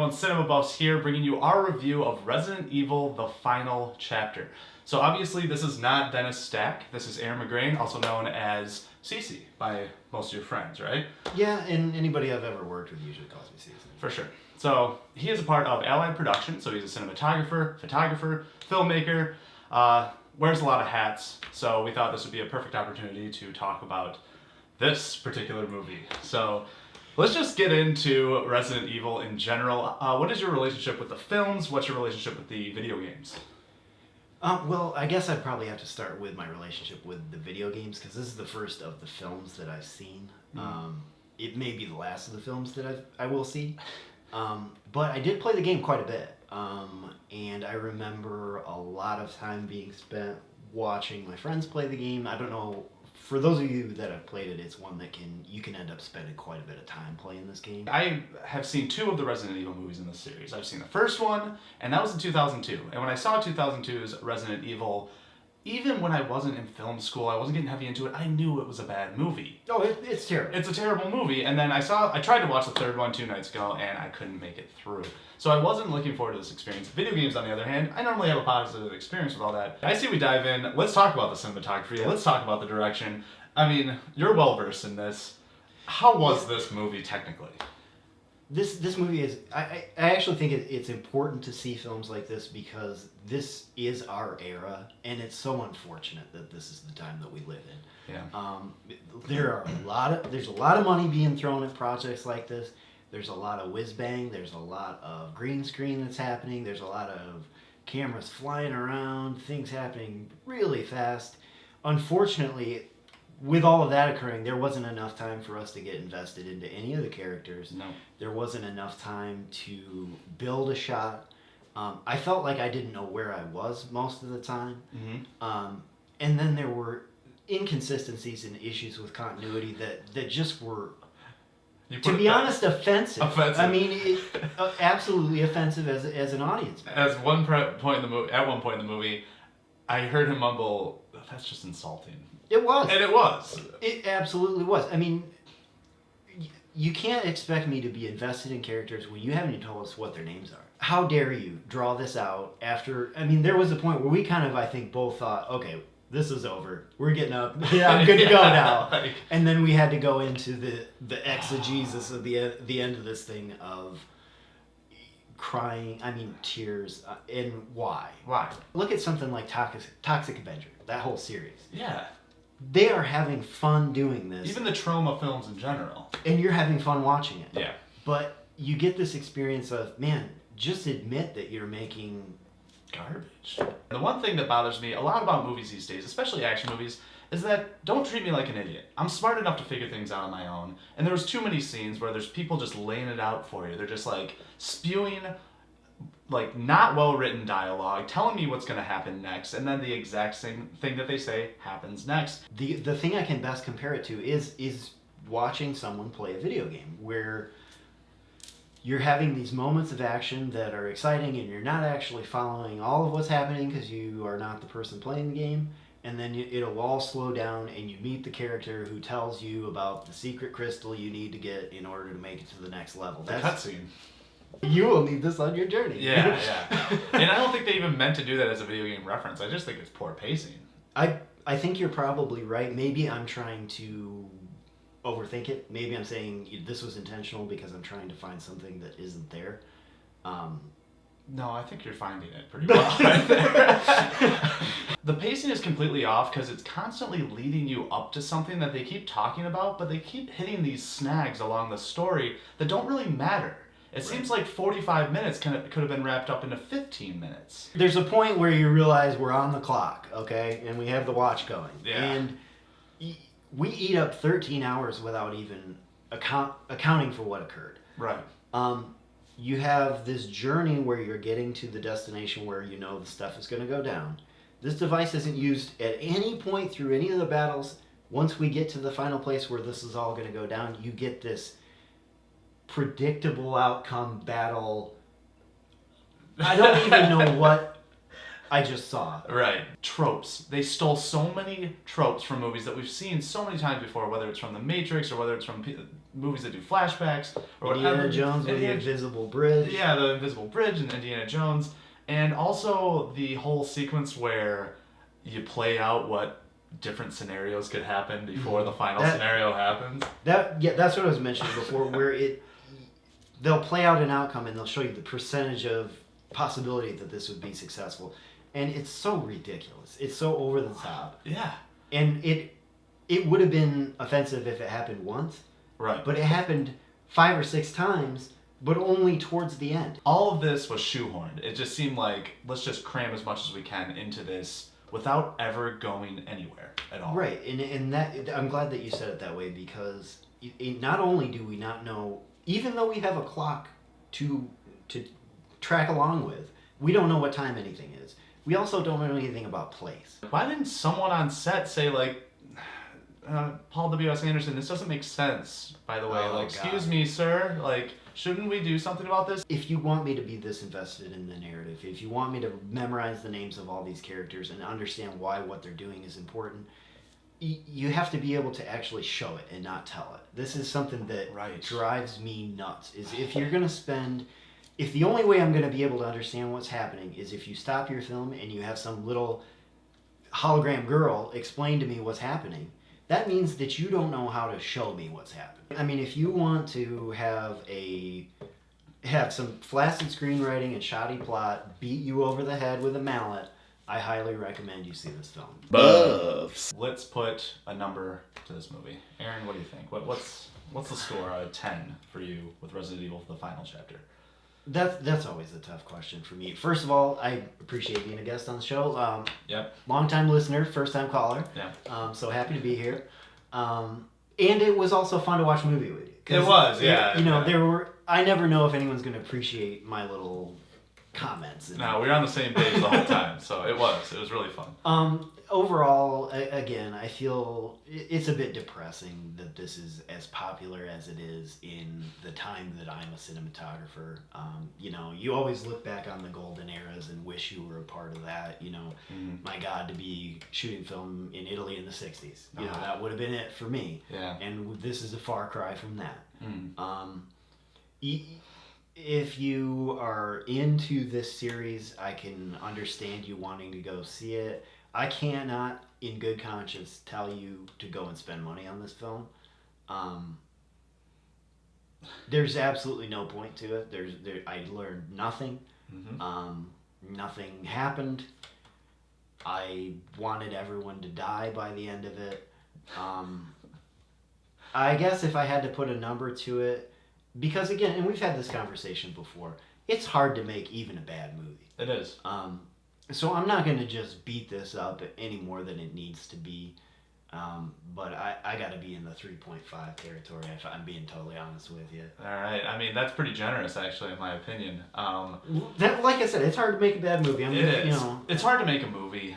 everyone? Cinema Buffs here, bringing you our review of Resident Evil: The Final Chapter. So obviously this is not Dennis Stack. This is Aaron McGrane, also known as Cece by most of your friends, right? Yeah, and anybody I've ever worked with usually calls me Cece. For sure. So he is a part of Allied Production, so he's a cinematographer, photographer, filmmaker, wears a lot of hats. So we thought this would be a perfect opportunity to talk about this particular movie. So let's just get into Resident Evil in general. What is your relationship with the films? What's your relationship with the video games? Well, I guess I'd probably have to start with my relationship with the video games, because this is the first of the films that I've seen. It may be the last of the films that I will see. But I did play the game quite a bit. And I remember a lot of time being spent watching my friends play the game. I don't know, for those of you that have played it, it's one that you can end up spending quite a bit of time playing this game. I have seen 2 of the Resident Evil movies in this series. I've seen the first one, and that was in 2002. And when I saw 2002's Resident Evil, even when I wasn't in film school, I wasn't getting heavy into it, I knew it was a bad movie. Oh, it's terrible. It's a terrible movie. And then I tried to watch the third one 2 nights ago, and I couldn't make it through. So I wasn't looking forward to this experience. Video games, on the other hand, I normally have a positive experience with all that. I see we dive in. Let's talk about the cinematography. Let's talk about the direction. I mean, you're well-versed in this. How was this movie technically? This movie is... I actually think it's important to see films like this, because this is our era, and it's so unfortunate that this is the time that we live in. Yeah. There's a lot of money being thrown at projects like this. There's a lot of whiz-bang. There's a lot of green screen that's happening. There's a lot of cameras flying around, things happening really fast. Unfortunately, with all of that occurring, there wasn't enough time for us to get invested into any of the characters. No. There wasn't enough time to build a shot. I felt like I didn't know where I was most of the time. Mm-hmm. And then there were inconsistencies and issues with continuity that just were, to be honest, offensive. I mean, absolutely offensive as an audience member. At one point in the movie, I heard him mumble, "That's just insulting." It was. And it was. It absolutely was. I mean, you can't expect me to be invested in characters when you haven't even told us what their names are. How dare you draw this out after... I mean, there was a point where we kind of, I think, both thought, okay, this is over. We're getting up. Yeah, I'm good to go now. And then we had to go into the exegesis of the end of this thing of crying, tears, and why? Why? Look at something like Toxic Avenger, that whole series. Yeah. They are having fun doing this. Even the trauma films in general. And you're having fun watching it. Yeah. But you get this experience of, man, just admit that you're making garbage. The one thing that bothers me a lot about movies these days, especially action movies, is that don't treat me like an idiot. I'm smart enough to figure things out on my own. And there was too many scenes where there's people just laying it out for you. They're just like spewing like not well-written dialogue, telling me what's going to happen next, and then the exact same thing that they say happens next. The thing I can best compare it to is watching someone play a video game, where you're having these moments of action that are exciting, and you're not actually following all of what's happening because you are not the person playing the game, and then it'll all slow down, and you meet the character who tells you about the secret crystal you need to get in order to make it to the next level. The cutscene. You will need this on your journey. Yeah. And I don't think they even meant to do that as a video game reference. I just think it's poor pacing. I think you're probably right. Maybe I'm trying to overthink it. Maybe I'm saying this was intentional because I'm trying to find something that isn't there. No, I think you're finding it pretty well right there. The pacing is completely off because it's constantly leading you up to something that they keep talking about, but they keep hitting these snags along the story that don't really matter. It seems like 45 minutes could have been wrapped up into 15 minutes. There's a point where you realize we're on the clock, okay? And we have the watch going. Yeah. And we eat up 13 hours without even accounting for what occurred. Right. You have this journey where you're getting to the destination where you know the stuff is going to go down. This device isn't used at any point through any of the battles. Once we get to the final place where this is all going to go down, you get this predictable outcome battle. I don't even know what I just saw. Right. Tropes. They stole so many tropes from movies that we've seen so many times before, whether it's from The Matrix or whether it's from movies that do flashbacks or Indiana whatever. Jones with the invisible bridge. Yeah, the invisible bridge and Indiana Jones, and also the whole sequence where you play out what different scenarios could happen before the final scenario happens. That's what I was mentioning before, where they'll play out an outcome and they'll show you the percentage of possibility that this would be successful, and it's so ridiculous. It's so over the top. Yeah. And it would have been offensive if it happened once. Right. But it happened 5 or 6 times, but only towards the end. All of this was shoehorned. It just seemed like, let's just cram as much as we can into this without ever going anywhere at all. Right, and that I'm glad that you said it that way, because not only do we not know, even though we have a clock to track along with, we don't know what time anything is. We also don't know anything about place. Why didn't someone on set say, like, Paul W.S. Anderson, this doesn't make sense, by the way. Oh, like, excuse me, sir. Like, shouldn't we do something about this? If you want me to be this invested in the narrative, if you want me to memorize the names of all these characters and understand why what they're doing is important, you have to be able to actually show it and not tell it. This is something that drives me nuts. Is if you're going to spend... If the only way I'm going to be able to understand what's happening is if you stop your film and you have some little hologram girl explain to me what's happening, that means that you don't know how to show me what's happening. I mean, if you want to have some flaccid screenwriting and shoddy plot beat you over the head with a mallet, I highly recommend you see this film. Buffs. Let's put a number to this movie. Aaron, what do you think? What's the score out of 10 for you with Resident Evil for the final chapter? That's always a tough question for me. First of all, I appreciate being a guest on the show. Yep. Long-time listener, first-time caller. Yeah. So happy to be here. And it was also fun to watch a movie with you. It was, yeah. I never know if anyone's going to appreciate my little comments. No, we were on the same page the whole time, so it was really fun. Overall, again, I feel it's a bit depressing that this is as popular as it is in the time that I'm a cinematographer. You always look back on the golden eras and wish you were a part of that. My God, to be shooting film in Italy in the 60s. That would have been it for me. Yeah. And this is a far cry from that. Mm. If you are into this series, I can understand you wanting to go see it. I cannot, in good conscience, tell you to go and spend money on this film. There's absolutely no point to it. I learned nothing. Mm-hmm. Nothing happened. I wanted everyone to die by the end of it. I guess if I had to put a number to it, because again, and we've had this conversation before, it's hard to make even a bad movie. It is. So I'm not going to just beat this up any more than it needs to be. But I got to be in the 3.5 territory if I'm being totally honest with you. All right. I mean, that's pretty generous, actually, in my opinion. Like I said, it's hard to make a bad movie. It's hard to make a movie.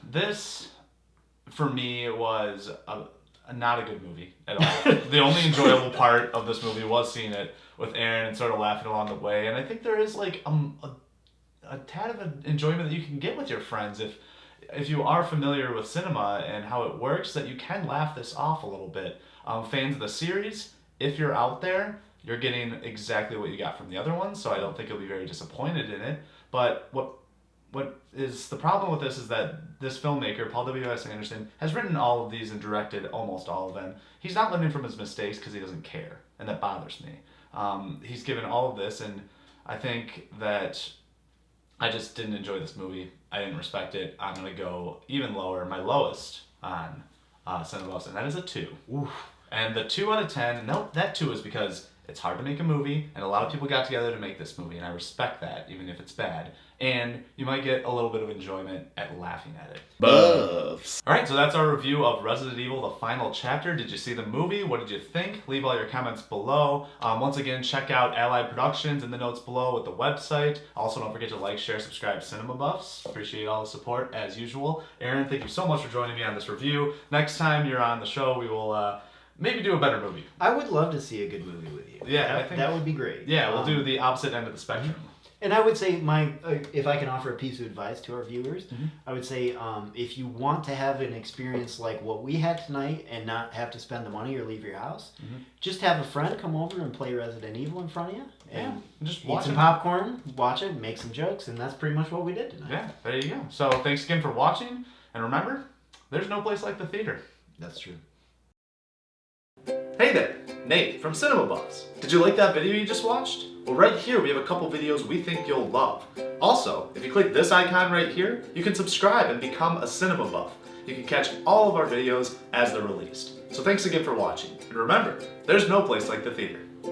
This, for me, was not a good movie at all. The only enjoyable part of this movie was seeing it with Aaron and sort of laughing along the way. And I think there is like a tad of an enjoyment that you can get with your friends if you are familiar with cinema and how it works, that you can laugh this off a little bit. Fans of the series, if you're out there, you're getting exactly what you got from the other ones, so I don't think you'll be very disappointed in it. But what is the problem with this is that this filmmaker, Paul W.S. Anderson, has written all of these and directed almost all of them. He's not learning from his mistakes because he doesn't care, and that bothers me. He's given all of this, and I think that I just didn't enjoy this movie. I didn't respect it. I'm going to go even lower. My lowest on Cinema, and that is a 2. Oof. And the 2 out of 10, nope, that 2 is because it's hard to make a movie, and a lot of people got together to make this movie, and I respect that, even if it's bad. And you might get a little bit of enjoyment at laughing at it. Buffs. Alright, so that's our review of Resident Evil, the final chapter. Did you see the movie? What did you think? Leave all your comments below. Once again, check out Allied Productions in the notes below with the website. Also, don't forget to like, share, subscribe, Cinema Buffs. Appreciate all the support, as usual. Aaron, thank you so much for joining me on this review. Next time you're on the show, we will maybe do a better movie. I would love to see a good movie with you. Yeah, I think that would be great. Yeah, we'll do the opposite end of the spectrum. And I would say if I can offer a piece of advice to our viewers, I would say if you want to have an experience like what we had tonight and not have to spend the money or leave your house, just have a friend come over and play Resident Evil in front of you. And just eat watch some it. popcorn, watch it, make some jokes, and that's pretty much what we did tonight. Yeah, there you go. So thanks again for watching, and remember, there's no place like the theater. That's true. Hey there, Nate from Cinema Buffs. Did you like that video you just watched? Well, right here we have a couple videos we think you'll love. Also, if you click this icon right here, you can subscribe and become a Cinema Buff. You can catch all of our videos as they're released. So thanks again for watching, and remember, there's no place like the theater.